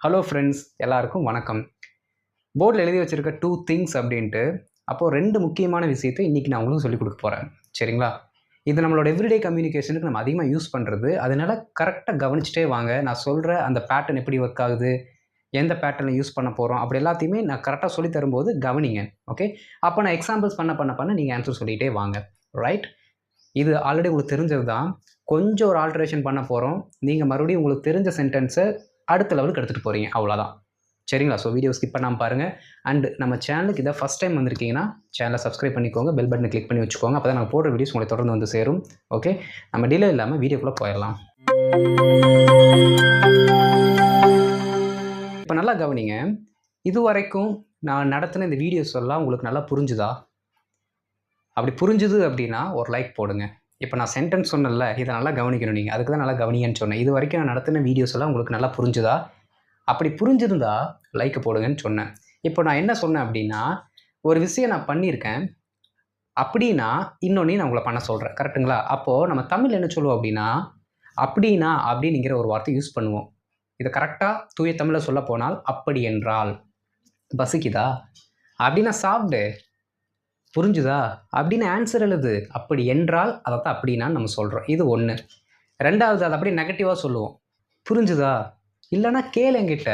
Hello friends, எல்லாருக்கும் வணக்கம். போர்டில் எழுதி வச்சிருக்க 2 திங்ஸ் அப்படின்ட்டு, அப்போது 2 முக்கியமான விஷயத்தை இன்றைக்கி நான் உங்களுக்கு சொல்லிக் கொடுக்க போகிறேன். சரிங்களா? இது நம்மளோட எவ்ரிடே கம்யூனிகேஷனுக்கு நம்ம அதிகமாக யூஸ் பண்ணுறது. அதனால் கரெக்டாக கவனிச்சிட்டே வாங்க. நான் சொல்கிற அந்த பேட்டர்ன் எப்படி ஒர்க் ஆகுது, எந்த பேட்டர்னில் யூஸ் பண்ண போகிறோம், அப்படி எல்லாத்தையுமே நான் கரெக்டாக சொல்லி தரும்போது கவனிங்க. ஓகே? அப்போ நான் எக்ஸாம்பிள்ஸ் பண்ண நீங்கள் ஆன்சர் சொல்லிகிட்டே வாங்க. ரைட்? இது ஆல்ரெடி உங்களுக்கு தெரிஞ்சது தான். கொஞ்சம் ஒரு ஆல்ட்ரேஷன் பண்ண போகிறோம். நீங்கள் மறுபடியும் உங்களுக்கு தெரிஞ்ச சென்டென்ஸை அடுத்த லெவலுக்கு எடுத்துகிட்டு போகிறீங்க, அவ்வளோதான். சரிங்களா? ஸோ வீடியோ ஸ்கிப் பண்ணாமல் பாருங்கள். அண்ட் நம்ம சேனலுக்கு இதை ஃபஸ்ட் டைம் வந்திருக்கீங்கன்னா சேனலை சப்ஸ்கிரைப் பண்ணிக்கோங்க, பெல் பட்டனை கிளிக் பண்ணி வச்சுக்கோங்க. அப்போ தான் நாங்கள் போடுற வீடியோஸ் உங்களை தொடர்ந்து வந்து சேரும். ஓகே, நம்ம டிலே இல்லாமல் வீடியோக்குள்ளே போயிடலாம். இப்போ நல்லா கவனிங்க. இது வரைக்கும் நான் நடத்தின இந்த வீடியோஸ் எல்லாம் உங்களுக்கு நல்லா புரிஞ்சுதா? அப்படி புரிஞ்சுது அப்படின்னா ஒரு லைக் போடுங்க. இப்போ நான் சென்டென்ஸ் சொன்னேன்ல, இதை நல்லா கவனிக்கணும் நீங்கள். அதுக்கு தான் நல்லா கவனிங்கன்னு சொன்னேன். இது வரைக்கும் நான் நடத்தின வீடியோஸ் எல்லாம் உங்களுக்கு நல்லா புரிஞ்சுதா? அப்படி புரிஞ்சிருந்தா லைக் போடுங்கன்னு சொன்னேன். இப்போ நான் என்ன சொன்னேன் அப்படின்னா, ஒரு விஷயம் நான் பண்ணியிருக்கேன் அப்படின்னா இன்னொன்னையும் நான் உங்களை பண்ண சொல்கிறேன். கரெக்டுங்களா? அப்போது நம்ம தமிழ் என்ன சொல்லுவோம் அப்படின்னா, அப்படின்னா அப்படிங்கிற ஒரு வார்த்தை யூஸ் பண்ணுவோம். இதை கரெக்டாக தூய தமிழில் சொல்ல போனால், அப்படி என்றால் பசிக்குதா அப்படின்னா சாப்பிடு, புரிஞ்சுதா அப்படின்னு ஆன்சர் எழுது. அப்படி என்றால் அதை தான் அப்படின்னா நம்ம சொல்கிறோம். இது ஒன்று. ரெண்டாவது, அதை அப்படியே நெகட்டிவாக சொல்லுவோம். புரிஞ்சுதா, இல்லைன்னா கேளு என்கிட்ட,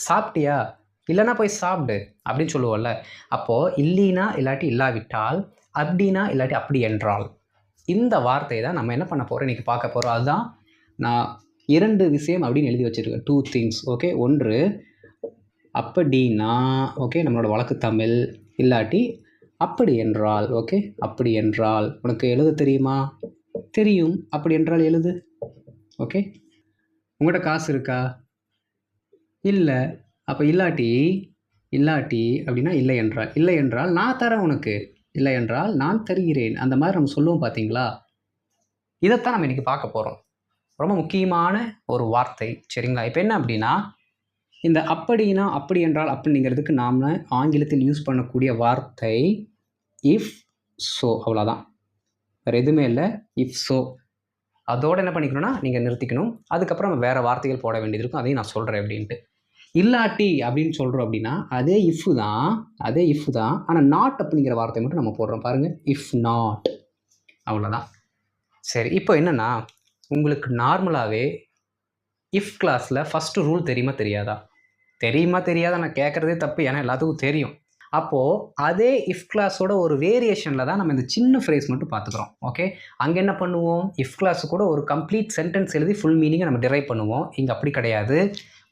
சாப்பிட்டியா, இல்லைன்னா போய் சாப்பிடு அப்படின்னு சொல்லுவோம்ல. அப்போது இல்லைனா இல்லாட்டி இல்லாவிட்டால், அப்படின்னா இல்லாட்டி அப்படி என்றால், இந்த வார்த்தையை தான் நம்ம என்ன பண்ண போகிறோம், இன்றைக்கி பார்க்க போகிறோம். அதுதான் நான் 2 விஷயம் அப்படின்னு எழுதி வச்சுருக்கேன். 2 திங்ஸ். ஓகே, ஒன்று அப்படின்னா, ஓகே, நம்மளோட வழக்கு தமிழ். இல்லாட்டி அப்படி என்றால். ஓகே, அப்படி என்றால் உனக்கு எழுத தெரியுமா? தெரியும். அப்படி என்றால் எழுது. ஓகே, உங்கள்கிட்ட காசு இருக்கா? இல்லை. அப்போ இல்லாட்டி அப்படின்னா இல்லை என்றால். இல்லை என்றால் நான் தரேன் உனக்கு, இல்லை என்றால் நான் தருகிறேன். அந்த மாதிரி நம்ம சொல்லுவோம், பார்த்தீங்களா? இதைத்தான் நம்ம இன்றைக்கி பார்க்க போகிறோம். ரொம்ப முக்கியமான ஒரு வார்த்தை. சரிங்களா? இப்போ என்ன அப்படின்னா, இந்த அப்படின்னா அப்படி என்றால் அப்படிங்கிறதுக்கு நாம் ஆங்கிலத்தில் யூஸ் பண்ணக்கூடிய வார்த்தை இஃப் ஸோ. அவ்வளோதான், வேறு எதுவுமே இல்லை. இஃப் ஸோ அதோடு என்ன பண்ணிக்கணும்னா நீங்கள் நிறுத்திக்கணும். அதுக்கப்புறம் நம்ம வேறு வார்த்தைகள் போட வேண்டியது இருக்கும். அதையும் நான் சொல்கிறேன் அப்படின்ட்டு. இல்லாட்டி அப்படின்னு சொல்கிறோம் அப்படின்னா அதே இஃப் தான். ஆனால் நாட் அப்படிங்கிற வார்த்தை மட்டும் நம்ம போடுறோம் பாருங்கள். இஃப் நாட், அவ்வளோதான். சரி, இப்போ என்னென்னா, உங்களுக்கு நார்மலாகவே இஃப் கிளாஸில் ஃபஸ்ட்டு ரூல் தெரியுமா தெரியாதா? நான் கேட்குறதே தப்பு, ஏன்னா எல்லாத்துக்கும் தெரியும். அப்போது அதே இஃப் கிளாஸோட ஒரு வேரியேஷனில் தான் நம்ம இந்த சின்ன ஃப்ரேஸ் மட்டும் பார்த்துக்குறோம். ஓகே, அங்கே என்ன பண்ணுவோம், இஃப் கிளாஸு கூட ஒரு கம்ப்ளீட் சென்டென்ஸ் எழுதி ஃபுல் மீனிங்கை நம்ம டிரைவ் பண்ணுவோம். இங்கே அப்படி கிடையாது.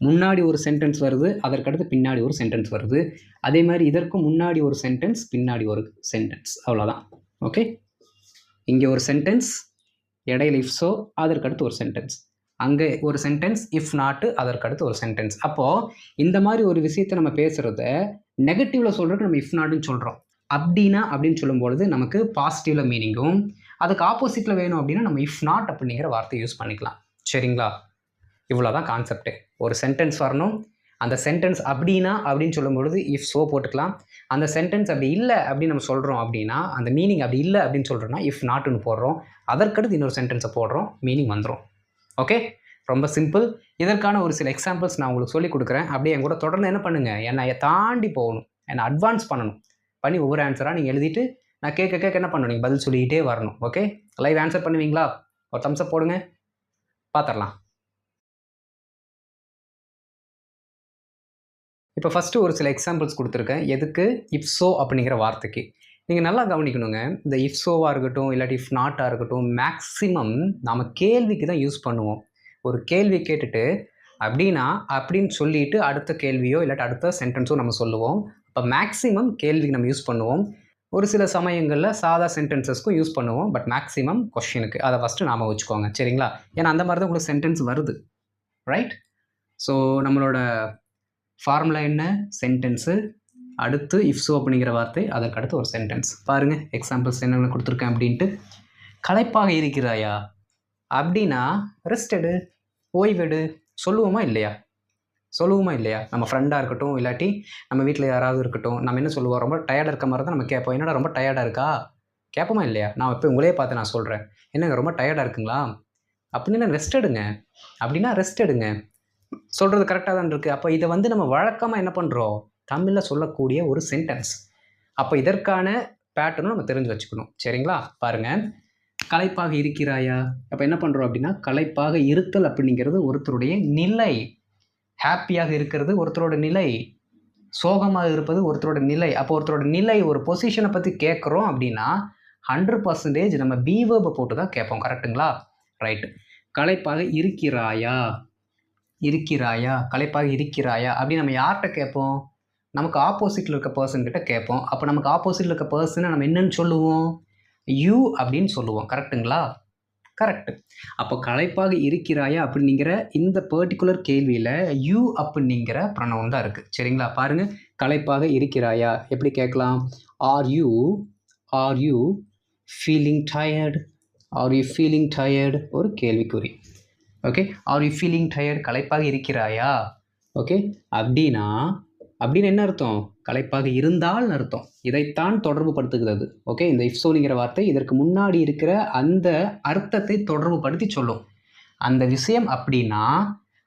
முன்னாடி ஒரு சென்டென்ஸ் வருது, அதற்கடுத்து பின்னாடி ஒரு சென்டென்ஸ் வருது. அதே மாதிரி இதற்கு முன்னாடி ஒரு சென்டென்ஸ், பின்னாடி ஒரு சென்டென்ஸ், அவ்வளோதான். ஓகே, இங்கே ஒரு சென்டென்ஸ், இடையில இஃப் ஸோ, அதற்கடுத்து ஒரு சென்டென்ஸ், அங்கே ஒரு சென்டென்ஸ், இஃப் நாட்டு, அதற்கடுத்து ஒரு சென்டென்ஸ். அப்போது இந்த மாதிரி ஒரு விஷயத்தை நம்ம பேசுகிறத நெகட்டிவில் சொல்கிறதுக்கு நம்ம இஃப் நாட்டுன்னு சொல்கிறோம். அப்படின்னா அப்படின்னு சொல்லும்பொழுது நமக்கு பாசிட்டிவில் மீனிங்கும், அதுக்கு ஆப்போசிட்டில் வேணும் அப்படின்னா நம்ம இஃப் நாட் அப்படிங்கிற வார்த்தையை யூஸ் பண்ணிக்கலாம். சரிங்களா? இவ்வளோ தான் கான்செப்ட்டு. ஒரு சென்டென்ஸ் வரணும், அந்த சென்டென்ஸ் அப்படின்னா அப்படின்னு சொல்லும்பொழுது இஃப் ஸோ போட்டுக்கலாம். அந்த சென்டென்ஸ் அப்படி இல்லை அப்படின்னு நம்ம சொல்கிறோம் அப்படின்னா, அந்த மீனிங் அப்படி இல்லை அப்படின்னு சொல்கிறோன்னா இஃப் நாட்டுன்னு போடுறோம். அதற்கடுத்து இன்னொரு சென்டென்ஸை போடுறோம், மீனிங் வந்துடும். ஓகே, ரொம்ப சிம்பிள். இதற்கான ஒரு சில எக்ஸாம்பிள்ஸ் நான் உங்களுக்கு சொல்லிக் கொடுக்குறேன். அப்படியே என் கூட தொடர்ந்து என்ன பண்ணுங்கள், என்னை தாண்டி போகணும், என்னை அட்வான்ஸ் பண்ணணும். பண்ணி ஒவ்வொரு ஆன்சராக நீங்கள் எழுதிட்டு நான் கேட்க என்ன பண்ணணும், நீங்கள் பதில் சொல்லிக்கிட்டே வரணும். ஓகே, லைவ் ஆன்சர் பண்ணுவீங்களா? ஒரு தம்ஸ் அப் போடுங்க, பார்த்துடலாம். இப்போ ஃபஸ்ட்டு ஒரு சில எக்ஸாம்பிள்ஸ் கொடுத்துருக்கேன். எதுக்கு? இஃப் ஸோ அப்படிங்கிற வார்த்தைக்கு. நீங்கள் நல்லா கவனிக்கணுங்க. இந்த இஃப் ஸோவாக இருக்கட்டும், இல்லாட்டி இஃப் நாட்டாக இருக்கட்டும், மேக்ஸிமம் நாம் கேள்விக்கு தான் யூஸ் பண்ணுவோம். ஒரு கேள்வி கேட்டுட்டு அப்படின்னா அப்படின்னு சொல்லிட்டு அடுத்த கேள்வியோ இல்லாட்டி அடுத்த சென்டென்ஸோ நம்ம சொல்லுவோம். அப்போ மேக்ஸிமம் கேள்விக்கு நம்ம யூஸ் பண்ணுவோம். ஒரு சில சமயங்களில் சாதா சென்டென்சஸ்க்கும் யூஸ் பண்ணுவோம். பட் மேக்ஸிமம் கொஷினுக்கு. அதை ஃபஸ்ட்டு நாம் வச்சுக்கோங்க. சரிங்களா? ஏன்னா அந்த மாதிரி தான் உங்களுக்கு சென்டென்ஸ் வருது. ரைட்? ஸோ நம்மளோட ஃபார்முலா என்ன? சென்டென்ஸு, அடுத்து இஃப் ஸோ அப்படிங்கிற வார்த்தை, அதற்கு அடுத்து ஒரு சென்டென்ஸ். பாருங்கள் எக்ஸாம்பிள்ஸ் என்னென்ன கொடுத்துருக்கேன் அப்படின்ட்டு. களைப்பாக இருக்கிறாயா அப்படின்னா ரெஸ்ட் எடு, ஓய்வெடு சொல்லுவோமா இல்லையா? நம்ம ஃப்ரெண்டாக இருக்கட்டும், இல்லாட்டி நம்ம வீட்டில் யாராவது இருக்கட்டும், நம்ம என்ன சொல்லுவோம், ரொம்ப டயர்டாக இருக்க மாதிரி தான் நம்ம கேட்போம். என்னடா ரொம்ப டயர்டாக இருக்கா? கேட்போமா இல்லையா? நான் இப்போ உங்களே பார்த்து நான் சொல்கிறேன், என்னங்க ரொம்ப டயர்டாக இருக்குங்களா? அப்படின்னா ரெஸ்ட் எடுங்க அப்படின்னா ரெஸ்ட் எடுங்க. சொல்கிறது கரெக்டாக தான் இருக்குது. அப்போ இதை வந்து நம்ம வழக்கமாக என்ன பண்ணுறோம், தமிழில் சொல்லக்கூடிய ஒரு சென்டென்ஸ். அப்போ இதற்கான பேட்டர்னும் நம்ம தெரிஞ்சு வச்சுக்கணும். சரிங்களா? பாருங்கள், களைப்பாக இருக்கிறாயா. அப்போ என்ன பண்ணுறோம் அப்படின்னா, களைப்பாக இருத்தல் அப்படிங்கிறது ஒருத்தருடைய நிலை. ஹாப்பியாக இருக்கிறது ஒருத்தரோட நிலை, சோகமாக இருப்பது ஒருத்தரோட நிலை. அப்போ ஒருத்தரோட நிலை, ஒரு பொசிஷனை பற்றி கேட்குறோம் அப்படின்னா 100% நம்ம பி வேர்பை போட்டு தான் கேட்போம். கரெக்டுங்களா? ரைட்டு. களைப்பாக இருக்கிறாயா, இருக்கிறாயா, களைப்பாக இருக்கிறாயா அப்படின்னு நம்ம யார்கிட்ட கேட்போம், நமக்கு ஆப்போசிட்டில் இருக்க பர்சன் கிட்ட கேட்போம். அப்போ நமக்கு ஆப்போசிட்டில் இருக்க பர்சனை நம்ம என்னன்னு சொல்லுவோம், யூ அப்படின்னு சொல்லுவோம். கரெக்டுங்களா? கரெக்டு. அப்போ களைப்பாக இருக்கிறாயா அப்படிங்கிற இந்த பர்டிகுலர் கேள்வியில் யூ அப்படிங்கிற ப்ரொனவுன் தான் இருக்குது. சரிங்களா? பாருங்கள், களைப்பாக இருக்கிறாயா எப்படி கேட்கலாம், are you feeling tired, are you feeling tired, ஒரு கேள்விக்குறி. Okay, are you feeling tired, களைப்பாக இருக்கிறாயா. ஓகே, அப்படின்னா என்ன அர்த்தம், களைப்பாக இருந்தால்னு அர்த்தம். இதைத்தான் தொடர்பு படுத்துகிறது. ஓகே, இந்த இஃப் சோனிங்கிற வார்த்தை இதற்கு முன்னாடி இருக்கிற அந்த அர்த்தத்தை தொடர்பு படுத்தி சொல்லும். அந்த விஷயம் அப்படின்னா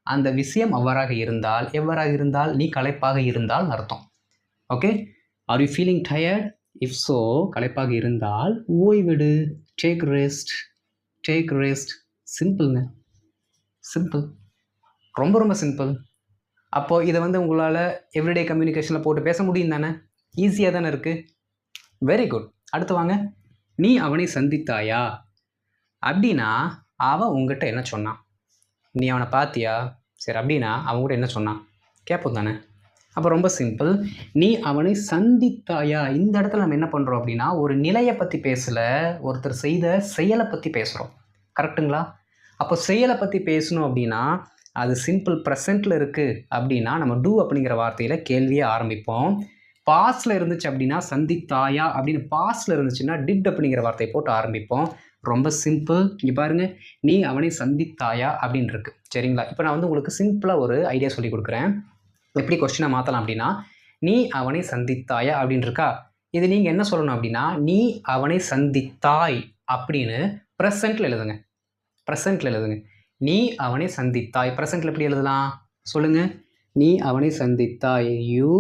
அந்த விஷயம் எவ்வாறாக இருந்தால் நீ களைப்பாக இருந்தால் அர்த்தம். Okay, are you feeling tired, if so களைப்பாக இருந்தால் ஓய்விடு, டேக் ரெஸ்ட். சிம்பிள்ங்க, சிம்பிள், ரொம்ப சிம்பிள். அப்போது இதை வந்து உங்களால் எவ்ரிடே கம்யூனிகேஷனில் போட்டு பேச முடியும் தானே, ஈஸியாக தானே இருக்குது. Very good. அடுத்து வாங்க, நீ அவனை சந்தித்தாயா அப்படின்னா அவன் உங்ககிட்ட என்ன சொன்னான், நீ அவனை பார்த்தியா, சரி, அப்படின்னா அவங்ககிட்ட என்ன சொன்னான் கேட்போம் தானே. அப்போ ரொம்ப சிம்பிள், நீ அவனை சந்தித்தாயா. இந்த இடத்துல நம்ம என்ன பண்ணுறோம் அப்படின்னா ஒரு நிலையை பற்றி பேசலை, ஒருத்தர் செய்த செயலை பற்றி பேசுகிறோம். கரெக்டுங்களா? அப்போ செயலை பற்றி பேசணும் அப்படின்னா அது சிம்பிள் ப்ரெசண்ட்டில் இருக்குது அப்படின்னா நம்ம டூ அப்படிங்கிற வார்த்தையில் கேள்வியை ஆரம்பிப்போம். பாஸ்டில் இருந்துச்சு அப்படின்னா சந்தித்தாயா அப்படின்னு, பாஸ்டில் இருந்துச்சுன்னா டிட் அப்படிங்கிற வார்த்தையை போட்டு ஆரம்பிப்போம். ரொம்ப சிம்பிள். இங்கே பாருங்கள், நீ அவனை சந்தித்தாயா அப்படின்னு இருக்கு. சரிங்களா? இப்போ நான் வந்து உங்களுக்கு சிம்பிளாக ஒரு ஐடியா சொல்லி கொடுக்குறேன், எப்படி கொஸ்டினை மாற்றலாம் அப்படின்னா, நீ அவனை சந்தித்தாயா அப்படின்னு இருக்கா. இது நீங்கள் என்ன சொல்லணும் அப்படின்னா, நீ அவனை சந்தித்தாய் அப்படின்னு ப்ரெசண்ட்டில் எழுதுங்க. நீ அவனை சந்தித்தாய் ப்ரெசென்ட்ல எப்படி எழுதலாம் சொல்லுங்க, நீ அவனை சந்தித்தாய், யூ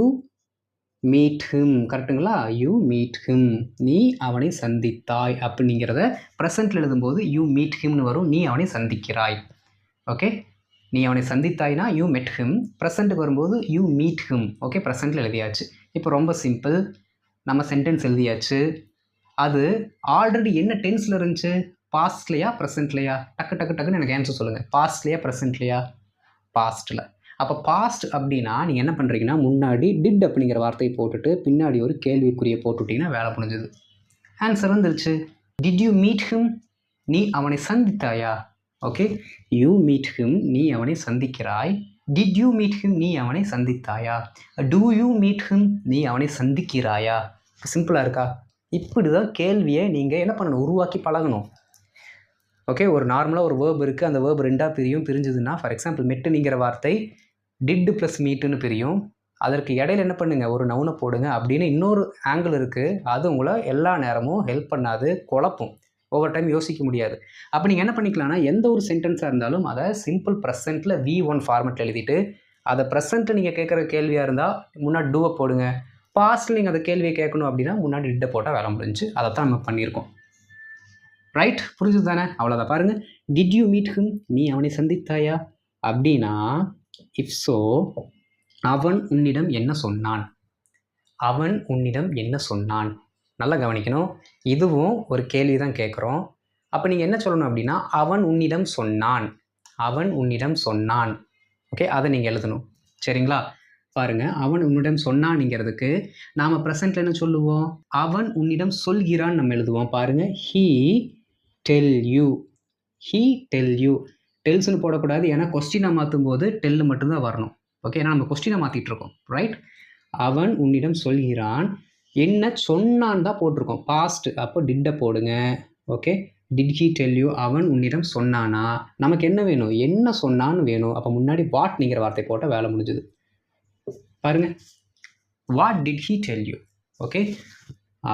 மீட் ஹிம். கரெக்டுங்களா? யூ மீட் ஹிம், நீ அவனை சந்தித்தாய் அப்படிங்கிறத ப்ரெசென்ட்ல எழுதும்போது யூ மீட் ஹிம்னு வரும், நீ அவனை சந்திக்கிறாய். ஓகே, நீ அவனை சந்தித்தாய்னா யூ மெட் ஹிம், ப்ரெசென்ட்டுக்கு வரும்போது யூ மீட் ஹிம். ஓகே, ப்ரெசென்ட்டில் எழுதியாச்சு. இப்போ ரொம்ப சிம்பிள், நம்ம சென்டென்ஸ் எழுதியாச்சு. அது ஆல்ரெடி என்ன டென்ஸில் இருந்துச்சு, பாஸ்ட்லையா ப்ரெசென்ட்லையா, டக்குன்னு எனக்கு ஆன்சர் சொல்லுங்கள். பாஸ்ட்லையா ப்ரெசென்ட்லையா, பாஸ்ட்டில். அப்போ பாஸ்ட் அப்படின்னா நீங்கள் என்ன பண்ணுறீங்கன்னா முன்னாடி டிட் அப்படிங்கிற வார்த்தையை போட்டுட்டு பின்னாடி ஒரு கேள்விக்குறியை போட்டுவிட்டிங்கன்னா வேலை முடிஞ்சது, ஆன்சர் வந்துருச்சு. டிட் யூ மீட் ஹிம், நீ அவனை சந்தித்தாயா. ஓகே, யூ மீட் ஹிம், நீ அவனை சந்திக்கிறாய். டிட் யூ மீட் ஹிம், நீ அவனை சந்தித்தாயா. டூ யூ மீட் ஹிம், நீ அவனை சந்திக்கிறாயா. சிம்பிளாக இருக்கா? இப்படி தான் கேள்வியை நீங்கள் என்ன பண்ணணும், உருவாக்கி பழகணும். ஓகே, ஒரு நார்மலாக ஒரு வேர்ப் இருக்குது, அந்த வேர்ப் ரெண்டாக பிரிஞ்சுதுன்னா, ஃபார் எக்ஸாம்பிள் மெட்டுங்கிற வார்த்தை டிட் ப்ளஸ் மீட்டுன்னு பிரியும். அதற்கு இடையில என்ன பண்ணுங்கள், ஒரு நவுனை போடுங்க அப்படின்னு இன்னொரு ஆங்கிள் இருக்குது. அது உங்களை எல்லா நேரமும் ஹெல்ப் பண்ணாது, குழப்பும், ஓவர் டைம் யோசிக்க முடியாது. அப்போ நீங்கள் என்ன பண்ணிக்கலாம்னா எந்த ஒரு சென்டென்ஸாக இருந்தாலும் அதை சிம்பிள் ப்ரெசென்ட்டில் V1 ஃபார்மெட்டில் எழுதிட்டு, அதை ப்ரெசென்ட்டு நீங்கள் கேட்குற கேள்வியாக இருந்தால் முன்னாடி டூவை போடுங்க, பாஸ்ட்டில் நீங்கள் அந்த கேள்வியை கேட்கணும் அப்படின்னா முன்னாடி டிட்டை போட்டால் வேலை முடிஞ்சு. அதை தான் நம்ம பண்ணியிருக்கோம். ரைட், புரிஞ்சுது தானே? அவ்வளோதான். பாருங்கள், டிட் யூ மீட் ஹிம், நீ அவனை சந்தித்தாயா அப்படின்னா இஃப் ஸோ அவன் உன்னிடம் என்ன சொன்னான், அவன் உன்னிடம் என்ன சொன்னான். நல்லா கவனிக்கணும், இதுவும் ஒரு கேள்வி தான் கேட்குறோம். அப்போ நீங்கள் என்ன சொல்லணும் அப்படின்னா அவன் உன்னிடம் சொன்னான், அவன் உன்னிடம் சொன்னான். ஓகே, அதை நீங்கள் எழுதணும். சரிங்களா? பாருங்கள், அவன் உன்னிடம் சொன்னான்ங்கிறதுக்கு நாம் ப்ரெசென்ட்டில் என்ன சொல்லுவோம், அவன் உன்னிடம் சொல்கிறான் நம்ம எழுதுவோம். பாருங்கள், he tell you, he tell you. டெல்ஸ்னு போடக்கூடாது, ஏன்னா கொஸ்டினை மாற்றும் போது டெல்லு மட்டும்தான் வரணும். ஓகே, ஏன்னா நம்ம கொஸ்டினை மாற்றிட்டு இருக்கோம். ரைட், அவன் உன்னிடம் சொல்கிறான், என்ன சொன்னான் தான் போட்டிருக்கோம், பாஸ்ட். அப்போ டிட்டை போடுங்க. Okay, did he tell you, அவன் உன்னிடம் சொன்னானா. நமக்கு என்ன வேணும், என்ன சொன்னான்னு வேணும். அப்போ முன்னாடி வாட்ங்கிற வார்த்தை போட்டால் வேலை முடிஞ்சுது. பாருங்க, what did he tell you. Okay,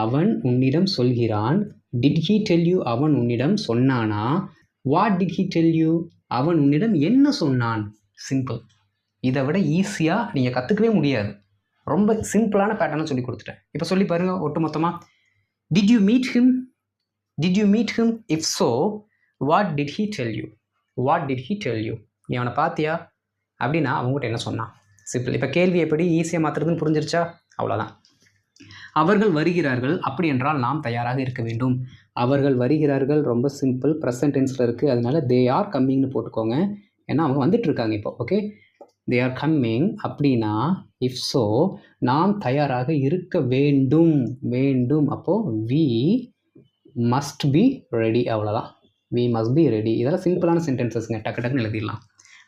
அவன் உன்னிடம் சொல்கிறான், டிட் ஹீ டெல் யூ, அவன் உன்னிடம் சொன்னானா. What did he tell you, அவன் உன்னிடம் என்ன சொன்னான். சிம்பிள். இதை விட ஈஸியாக நீங்கள் கற்றுக்கவே முடியாது. ரொம்ப சிம்பிளான பேட்டர்னை சொல்லி கொடுத்துட்டேன். இப்போ சொல்லி பாருங்கள் ஒட்டு மொத்தமாக. Did you meet him? Did you meet him? If so what did he tell you? What did he tell you? நீ அவனை பார்த்தியா அப்படின்னா அவங்ககிட்ட என்ன சொன்னான்? சிம்பிள். இப்போ கேள்வி எப்படி ஈஸியாக மாற்றுறதுன்னு புரிஞ்சிருச்சா? அவ்வளோதான். அவர்கள் வருகிறார்கள், அப்படி என்றால் நாம் தயாராக இருக்க வேண்டும். அவர்கள் வருகிறார்கள் ரொம்ப சிம்பிள், ப்ரெசன்ட் டென்ஸில் இருக்குது. அதனால தே ஆர் கம்மிங்னு போட்டுக்கோங்க. ஏன்னா அவங்க வந்துட்டு இருக்காங்க இப்போ. ஓகே, தே ஆர் கம்மிங் அப்படின்னா இஃப் ஸோ நாம் தயாராக இருக்க வேண்டும். வேண்டும் அப்போது வி மஸ்ட் பி ரெடி. அவ்வளோதான். We must be ready. இதெல்லாம் சிம்பிளான சென்டென்சஸ்ங்க, டக்கு டக்குன்னு எழுதிடலாம்.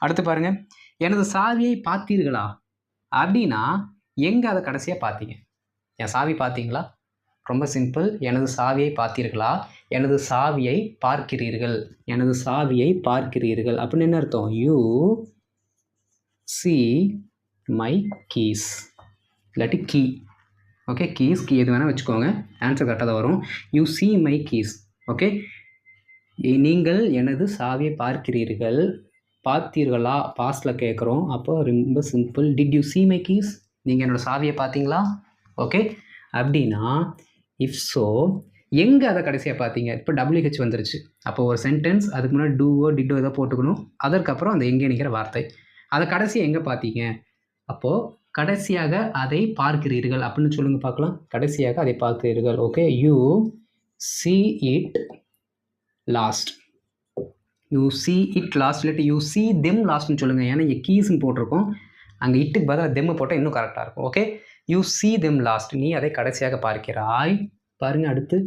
அடுத்து பாருங்கள், எனது சாவியை பார்த்தீர்களா அப்படின்னா எங்கே அதை கடைசியாக பார்த்தீங்க? என் சாவி பார்த்தீங்களா? ரொம்ப சிம்பிள். எனது சாவியை பார்த்தீர்களா? எனது சாவியை பார்க்கிறீர்கள். எனது சாவியை பார்க்கிறீர்கள் அப்படின்னு என்ன அர்த்தம்? You see my keys. இல்லாட்டி கீ. ஓகே, கீஸ் கீ எது வேணால் வச்சுக்கோங்க, ஆன்சர் கரெக்டாக தான் வரும். You see my keys. Okay, நீங்கள் எனது சாவியை பார்க்கிறீர்கள். பார்த்தீர்களா பாஸ்டில் கேட்குறோம். அப்போ ரொம்ப simple. Did you see my keys? நீங்கள் என்னோடய சாவியை பார்த்தீங்களா? ஓகே, அப்படின்னா இஃப் ஸோ எங்கே அதை கடைசியாக பார்த்தீங்க? இப்போ WH வந்துருச்சு. அப்போ ஒரு சென்டென்ஸ், அதுக்கு முன்னாடி டூவோ டிட்டோ ஏதோ போட்டுக்கணும். அதற்கப்புறம் அந்த எங்கேங்கிற வார்த்தை. அதை கடைசியாக எங்கே பார்த்தீங்க? அப்போது கடைசியாக அதை பார்க்கிறீர்கள் அப்படின்னு சொல்லுங்கள் பார்க்கலாம். கடைசியாக அதை பார்க்கிறீர்கள். Okay, you see it last. You see it last இல்லாட்டி யூ see them lastன்னு சொல்லுங்கள். ஏன்னா இங்கே கீஸ்ன்னு போட்டிருக்கோம், அங்கே இட்டுக்கு பதிலாக தெம்மை போட்டால் இன்னும் கரெக்டாக இருக்கும். Okay, you see them last. நீ அதை கடைசியாக பார்க்கிறாய். பாருங்கள், அடுத்து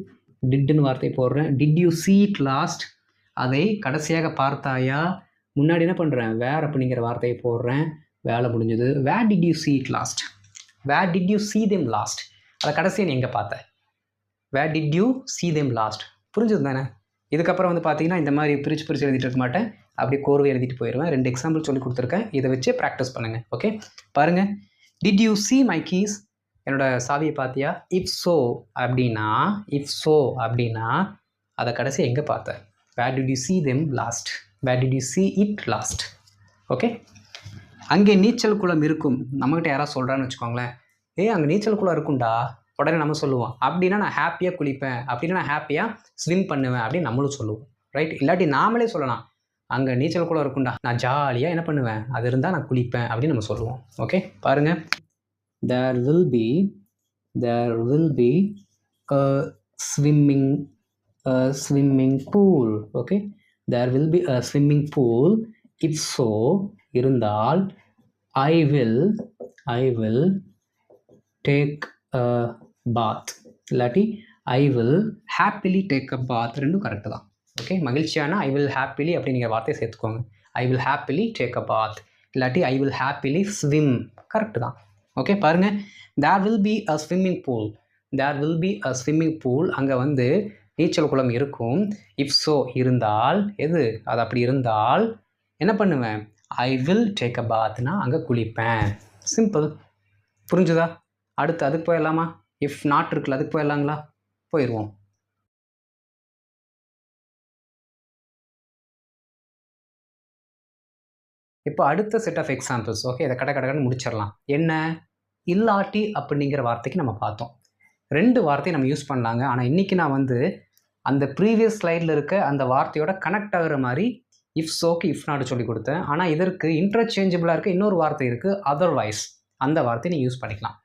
டிட்னு வார்த்தை போடுறேன். Did you see it last? அதை கடைசியாக பார்த்தாயா? முன்னாடி என்ன பண்ணுறேன்? வேர் அப்படிங்கிற வார்த்தையை போடுறேன். வேலை முடிஞ்சது. Where did you see it last? Where did you see them last? அதை கடைசியாக நீ எங்கே பார்த்த? Where did you see them last? புரிஞ்சது தானே? இதுக்கப்புறம் வந்து பார்த்தீங்கன்னா இந்த மாதிரி பிரித்து எழுதிட்டு இருக்க மாட்டேன், அப்படியே கோர்வை எழுதிட்டு போயிடுவேன். 2 எக்ஸாம்பிள் சொல்லி கொடுத்துருக்கேன், இதை வச்சு ப்ராக்டிஸ் பண்ணுங்கள். ஓகே, பாருங்கள். Did you see my keys? என்னோட சாவியை பார்த்தியா? இஃப் ஸோ அப்படின்னா அதை கடைசி எங்கே பார்த்த? Where did you see them last? Where did you see it last? Okay, அங்கே நீச்சல் குளம் இருக்கும். நம்மகிட்ட யாராவது சொல்கிறான்னு வச்சுக்கோங்களேன், அங்கே நீச்சல் குளம் இருக்கும்டா. உடனே நம்ம சொல்லுவோம், அப்படின்னா நான் ஹாப்பியாக குளிப்பேன், அப்படின்னா நான் ஹாப்பியாக ஸ்விம் பண்ணுவேன் அப்படின்னு நம்மளும் சொல்லுவோம். ரைட்? இல்லாட்டி நாமளே சொல்லலாம், அங்கே நீச்சல் குளம் இருக்கும்டா, நான் ஜாலியாக என்ன பண்ணுவேன், அது இருந்தால் நான் குளிப்பேன் அப்படின்னு நம்ம சொல்லுவோம். ஓகே, பாருங்கள். There will be a swimming pool. Okay, there will be a swimming pool. If so இருந்தால் I will take a bath. இல்லாட்டி I will happily take a bath. ரெண்டும் கரெக்டு தான். ஓகே, மகிழ்ச்சியான I will happily அப்படிங்கிற வார்த்தையை சேர்த்துக்கோங்க. I will happily take a bath. இல்லாட்டி I will happily swim. Correct தான். ஓகே, பாருங்கள். there will be a swimming pool. அங்கே வந்து நீச்சல் குளம் இருக்கும். இஃப் ஸோ இருந்தால் எது? அது அப்படி இருந்தால் என்ன பண்ணுவேன்? ஐ வில் டேக் அ பாத்னா அங்கே குளிப்பேன். சிம்பிள். புரிஞ்சுதா? அடுத்து அதுக்கு போயிடலாமா? இஃப் நாட் இருக்குல்ல, அதுக்கு போயிடலாங்களா? போயிடுவோம். இப்போ அடுத்த செட் ஆஃப் எக்ஸாம்பிள்ஸ். ஓகே, இதை கடன்னு முடிச்சிடலாம். என்ன? இல்லாட்டி அப்படிங்கிற வார்த்தைக்கு நம்ம பார்த்தோம். 2 வார்த்தையை நம்ம யூஸ் பண்ணலாங்க. ஆனால் இன்றைக்கி நான் வந்து அந்த ப்ரீவியஸ் ஸ்லைடில் இருக்க அந்த வார்த்தையோட கனெக்ட் ஆகிற மாதிரி இஃப் ஸோக்கு இஃப் நாட் சொல்லி கொடுத்தேன். ஆனால் இதற்கு இன்டர்சேஞ்சபிளாக இருக்க இன்னொரு வார்த்தை இருக்குது, அதர்வைஸ். அந்த வார்த்தையை நீங்கள் யூஸ் பண்ணிக்கலாம்.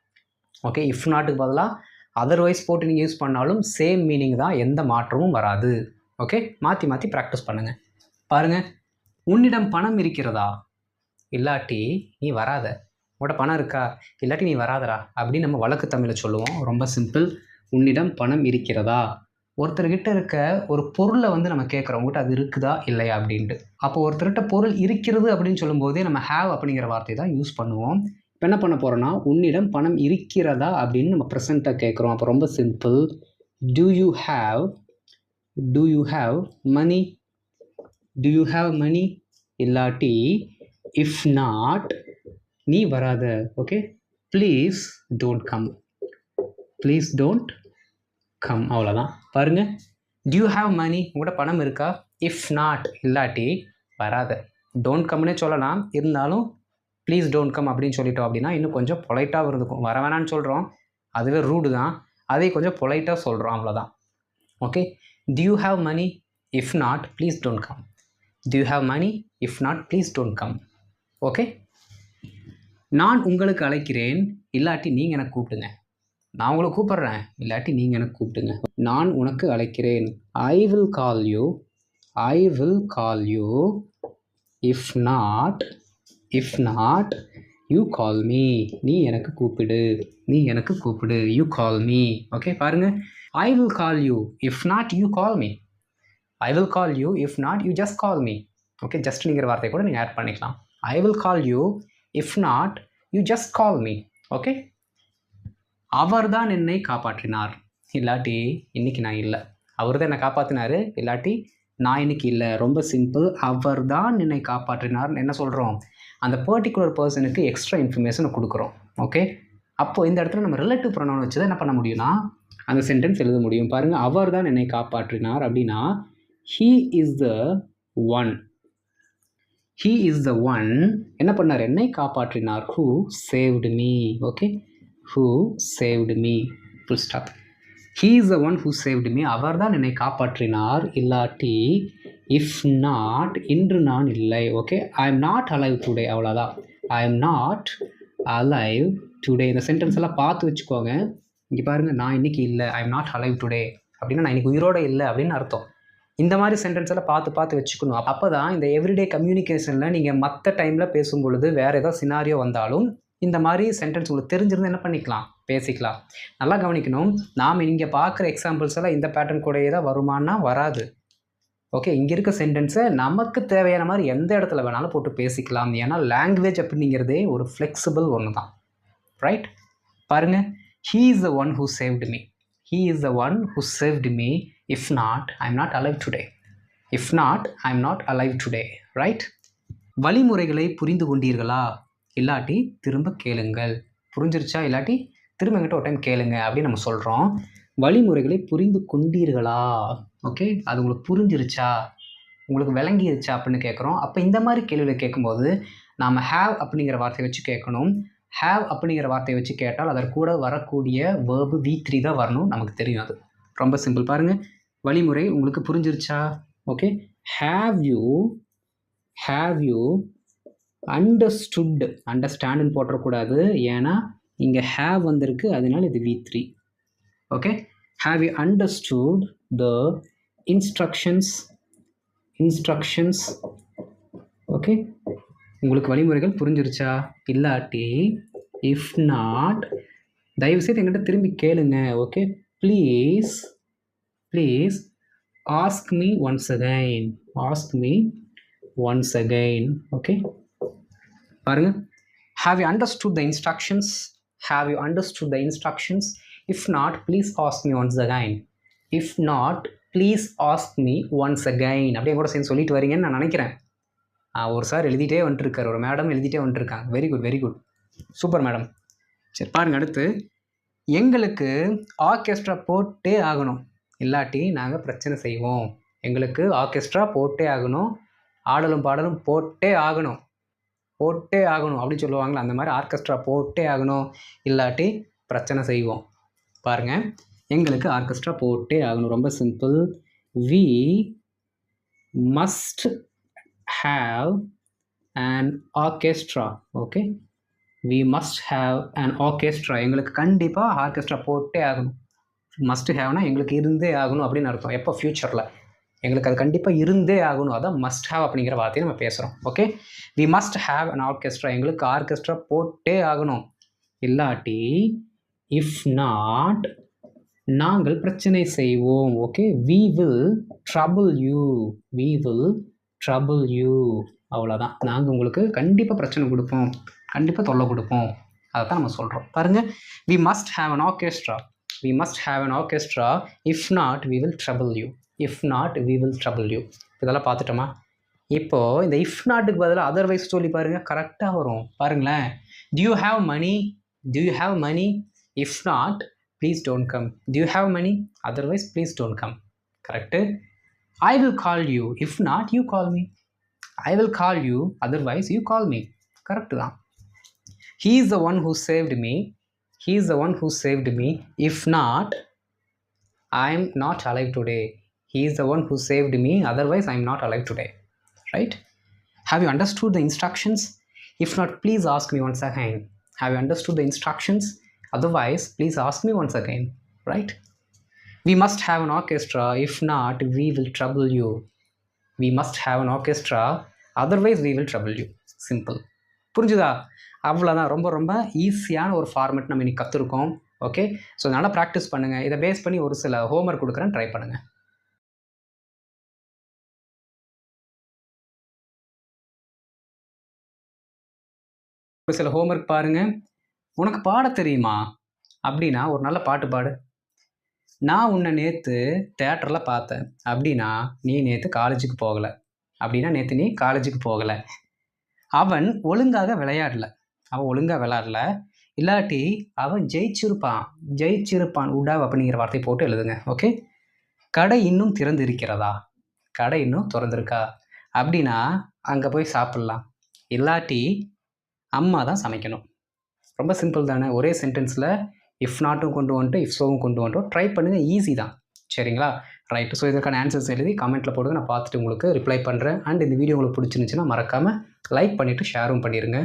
ஓகே, இஃப் நாட்டுக்கு பதிலாக அதர்வைஸ் போட்டு நீங்கள் யூஸ் பண்ணாலும் சேம் மீனிங் தான், எந்த மாற்றமும் வராது. ஓகே, மாற்றி ப்ராக்டிஸ் பண்ணுங்கள். பாருங்கள். உன்னிடம் பணம் இருக்கிறதா? இல்லாட்டி நீ வராத. உங்கள்கிட்ட பணம் இருக்கா? இல்லாட்டி நீ வராதரா அப்படின்னு நம்ம வழக்கு தமிழில் சொல்லுவோம். ரொம்ப சிம்பிள். உன்னிடம் பணம் இருக்கிறதா? ஒருத்தர்கிட்ட இருக்க ஒரு பொருளை வந்து நம்ம கேட்குறோம், உங்கள்கிட்ட அது இருக்குதா இல்லையா அப்படின்ட்டு. அப்போ ஒருத்தர்கிட்ட பொருள் இருக்கிறது அப்படின்னு சொல்லும்போதே நம்ம ஹேவ் அப்படிங்கிற வார்த்தையை தான் யூஸ் பண்ணுவோம். இப்போ என்ன பண்ண போகிறோன்னா, உன்னிடம் பணம் இருக்கிறதா அப்படின்னு நம்ம ப்ரெசண்ட்டாக கேட்குறோம். அப்போ ரொம்ப simple. do you have money? இல்லாட்டி இஃப் நாட் நீ வராத. Okay, please don't come. அவ்வளோதான். பாருங்கள். do you have money? உங்கள்கிட்ட பணம் இருக்கா? இஃப் நாட் இல்லாட்டி வராத. டோன்ட் கம்னே சொல்லலாம், இருந்தாலும் ப்ளீஸ் டோன்ட் கம் அப்படின்னு சொல்லிட்டோம் அப்படின்னா இன்னும் கொஞ்சம் பொலைட்டாக இருந்துக்கும். வர வேணான்னு சொல்கிறோம், அதுவே ரூடு தான், அதை கொஞ்சம் பொலைட்டாக சொல்கிறோம், அவ்வளோதான். Okay, do you have money? If not, please don't come. Do you have money? If not, please don't come. Okay, நான் உங்களுக்கு அழைக்கிறேன், இல்லாட்டி நீங்கள் எனக்கு கூப்பிடுங்க. நான் உங்களை கூப்பிட்றேன், இல்லாட்டி நீங்கள் எனக்கு கூப்பிடுங்க. நான் உனக்கு அழைக்கிறேன், ஐ will call you. I will call you. If not you call me. நீ எனக்கு கூப்பிடு, நீ எனக்கு கூப்பிடு. You call me. ஓகே, பாருங்கள், I will call you. If not you call me. I will call you. If not you just call me. Okay, ஜஸ்ட்ங்கிற வார்த்தை கூட நீங்கள் ஆட் பண்ணிக்கலாம். I will call you. If not you just call me. Okay, அவர் தான் என்னை காப்பாற்றினார், இல்லாட்டி இன்னைக்கு நான் இல்லை. அவர் தான் என்னை காப்பாற்றினார், இல்லாட்டி நான் இன்னைக்கு இல்லை. ரொம்ப சிம்பிள். அவர் தான் என்னை காப்பாற்றினார்னு என்ன சொல்கிறோம்? அந்த பர்டிகுலர் பர்சனுக்கு எக்ஸ்ட்ரா இன்ஃபர்மேஷனை கொடுக்குறோம். ஓகே, அப்போது இந்த இடத்துல நம்ம ரிலேட்டிவ் ப்ரொனவுன் வச்சு தான் என்ன பண்ண முடியும்னா அந்த சென்டென்ஸ் எழுத முடியும். பாருங்கள், அவர் தான் என்னை காப்பாற்றினார் அப்படின்னா he is the one. he is the one என்ன பண்ணார்? என்னை காப்பாற்றினார். who saved me. Okay, who saved me. full stop. he is the one who saved me. அவர் தான் என்னை காப்பாற்றினார், இல்லாட்டி if not இன்று நான் இல்லை. Okay, I am not alive today. அவ்வளோதான். I am not alive today. இந்த சென்டென்ஸ் எல்லாம் பார்த்து வச்சுக்கோங்க. இங்கே பாருங்கள், நான் இன்றைக்கி இல்லை, I am not alive today அப்படின்னா நான் இன்றைக்கி உயிரோடு இல்லை அப்படின்னு அர்த்தம். இந்த மாதிரி சென்டென்ஸ் எல்லாம் பார்த்து வச்சுக்கணும். அப்போ தான் இந்த எவ்ரிடே கம்யூனிகேஷனில் நீங்கள் மற்ற டைமில் பேசும்பொழுது வேறு ஏதோ சினாரியோ வந்தாலும் இந்த மாதிரி சென்டென்ஸ் உங்களுக்கு தெரிஞ்சிருந்து என்ன பண்ணிக்கலாம், பேசிக்கலாம். நல்லா கவனிக்கணும், நாம் இங்கே பார்க்குற எக்ஸாம்பிள்ஸ் எல்லாம் இந்த பேட்டர்ன் கூடயே தான் வருமானா வராது. ஓகே, இங்கே இருக்க சென்டென்ஸை நமக்கு தேவையான மாதிரி எந்த இடத்துல வேணாலும் போட்டு பேசிக்கலாம். ஏன்னா லாங்குவேஜ் அப்படிங்கிறதே ஒரு ஃப்ளெக்சிபிள் ஒன்று தான். ரைட், பாருங்கள், he is the one who saved me. he is the one who saved me. if not, I am not alive today. if not, I am not alive today. right? வழிமுறைகளை புரிந்து கொண்டீர்களா, இல்லாட்டி திரும்ப கேளுங்கள். புரிஞ்சிருச்சா, இல்லாட்டி திரும்ப என்கிட்ட ஒரு டைம் கேளுங்க அப்படின்னு நம்ம சொல்கிறோம். வழிமுறைகளை புரிந்து கொண்டீர்களா, ஓகே, அது உங்களுக்கு புரிஞ்சிருச்சா, உங்களுக்கு விளங்கிருச்சா அப்படின்னு கேட்குறோம். அப்போ இந்த மாதிரி கேள்விகளை கேட்கும்போது நாம் have அப்படிங்கிற வார்த்தையை வச்சு கேட்கணும். have அப்படிங்கிற வார்த்தையை வச்சு கேட்டால் அதற்கு கூட வரக்கூடிய verb V3 தான் வரணும், நமக்கு தெரியும். அது ரொம்ப சிம்பிள். பாருங்கள், வழிமுறை உங்களுக்கு புரிஞ்சிருச்சா? Okay, have you understood. அண்டர்ஸ்டாண்டுன்னு போட்டக்கூடாது, ஏன்னா இங்கே have வந்திருக்கு, அதனால இது V3. Okay, have you understood the instructions. Okay, உங்களுக்கு வழிமுறைகள் புரிஞ்சிருச்சா? இல்லாட்டி இஃப் நாட் தயவுசெய்து எங்கிட்ட திரும்பி கேளுங்க. Okay, please ask me once again. Okay, பாருங்க, have you understood the instructions. If not please ask me once again. If not please ask me once again அப்படியே கூட சேர்ந்து சொல்லிட்டு வரீங்கன்னு நான் நினைக்கிறேன். ஒரு சார் எழுதிட்டே வந்துட்டுருக்கார், ஒரு மேடம் எழுதிட்டே வந்துட்டுருக்காங்க. Very good, super madam. சரி, பாருங்கள், அடுத்து எங்களுக்கு ஆர்கெஸ்ட்ரா போட்டே ஆகணும், இல்லாட்டி நாங்கள் பிரச்சனை செய்வோம். எங்களுக்கு ஆர்கெஸ்ட்ரா போட்டே ஆகணும், ஆடலும் பாடலும் போட்டே ஆகணும் அப்படின்னு சொல்லுவாங்களே, அந்த மாதிரி ஆர்கெஸ்ட்ரா போட்டே ஆகணும், இல்லாட்டி பிரச்சனை செய்வோம். பாருங்கள், எங்களுக்கு ஆர்கெஸ்ட்ரா போட்டே ஆகணும். ரொம்ப simple. we must have an orchestra. Okay, we must have an orchestra. எங்களுக்கு கண்டிப்பாக ஆர்கெஸ்ட்ரா போட்டே ஆகணும். மஸ்ட் ஹேவ்னா எங்களுக்கு இருந்தே ஆகணும் அப்படின்னு அர்த்தம். எப்போ? ஃப்யூச்சரில் எங்களுக்கு அது கண்டிப்பாக இருந்தே ஆகணும். அதான் மஸ்ட் ஹேவ் அப்படிங்கிற வார்த்தையை நம்ம பேசுகிறோம். Okay, we must have an orchestra. எங்களுக்கு ஆர்கெஸ்ட்ரா போட்டே ஆகணும், இல்லாட்டி இஃப் நாட் நாங்கள் பிரச்சனை செய்வோம். Okay, we will trouble you. அவ்வளோதான். நாங்கள் உங்களுக்கு கண்டிப்பாக பிரச்சனை கொடுப்போம், கண்டிப்பாக தொல்லை கொடுப்போம், அதை தான் நம்ம சொல்கிறோம். பாருங்கள், we must have an orchestra. if not we will trouble you. இதெல்லாம் பார்த்துட்டோமா? இப்போது இந்த இஃப் நாட்டுக்கு பதிலாக அதர்வைஸ் சொல்லி பாருங்கள், கரெக்டாக வரும். பாருங்களேன், do you have money? if not please don't come. do you have money? otherwise please don't come. Correct. I will call you. if not you call me. I will call you. otherwise you call me. Correct தான். He is the one who saved me. He is the one who saved me. If not, I am not alive today. He is the one who saved me. Otherwise, I am not alive today. Right? Have you understood the instructions? If not, please ask me once again. Have you understood the instructions? Otherwise, please ask me once again. Right? We must have an orchestra. If not, we will trouble you. We must have an orchestra. Otherwise, we will trouble you. Simple. புரிஞ்சுதா? அவ்வளோதான். ரொம்ப ரொம்ப ஈஸியான ஒரு format நம்ம இன்னைக்கு கற்றுருக்கோம். Okay, so நல்லா practice பண்ணுங்கள். இதை பேஸ் பண்ணி ஒரு சில ஹோம்ஒர்க் கொடுக்குறேன், ட்ரை பண்ணுங்கள். ஒரு சில ஹோம்ஒர்க் பாருங்க. உனக்கு பாட தெரியுமா அப்படின்னா ஒரு நல்ல பாட்டு பாடு. நான் உன்னை நேற்று தேட்டரில் பார்த்தேன் அப்படின்னா நீ நேற்று காலேஜுக்கு போகலை. அப்படின்னா நேற்று நீ காலேஜுக்கு போகலை. அவன் ஒழுங்காக விளையாடல. இல்லாட்டி அவன் ஜெயிச்சிருப்பான் உடாவ் அப்படிங்கிற வார்த்தை போட்டு எழுதுங்க. ஓகே. கடை இன்னும் திறந்து இருக்கிறதா? கடை இன்னும் திறந்திருக்கா அப்படின்னா அங்கே போய் சாப்பிட்லாம். இல்லாட்டி அம்மா தான் சமைக்கணும். ரொம்ப சிம்பிள் தானே. ஒரே சென்டென்ஸில் இஃப் நாட்டும் கொண்டு வந்துட்டு இஃப் ஸோவும் கொண்டு வந்துட்டோம். ட்ரை பண்ணுங்கள், ஈஸி தான். சரிங்களா? ரைட்டு. ஸோ இதற்கான ஆன்சர்ஸ் எழுதி கமெண்ட்டில் போடுங்க. நான் பார்த்துட்டு உங்களுக்கு ரிப்ளை பண்ணுறேன். அண்ட் இந்த வீடியோ உங்களுக்கு பிடிச்சிருந்துச்சுன்னா மறக்காமல் லைக் பண்ணிவிட்டு ஷேரும் பண்ணிடுங்க.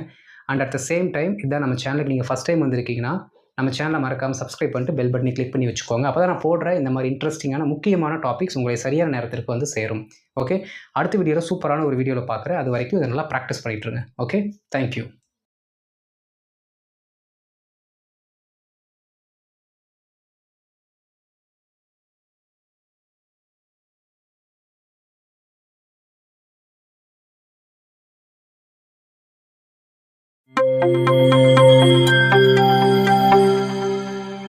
And at the same time இதான் நம்ம சேனலுக்கு நீங்கள் ஃபஸ்ட் டைம் வந்திருக்கீங்கன்னா நம்ம சேனலை மறக்காமல் சப்ஸ்கிரைப் பண்ணிட்டு பெல் பட்டனை கிளிக் பண்ணி வச்சுக்கோங்க. அப்போ தான் நான் போடுற இந்த மாதிரி இன்ட்ரெஸ்டிங்கான முக்கியமான டாபிக்ஸ் உங்களை சரியான நேரத்திற்கு வந்து சேரும். ஓகே, அடுத்த வீடியோவில் சூப்பரான ஒரு வீடியோவில் பார்க்குறேன். அது வரைக்கும் இதை நல்லா ப்ராக்டிஸ் பண்ணிட்டுருங்க. Okay, thank you.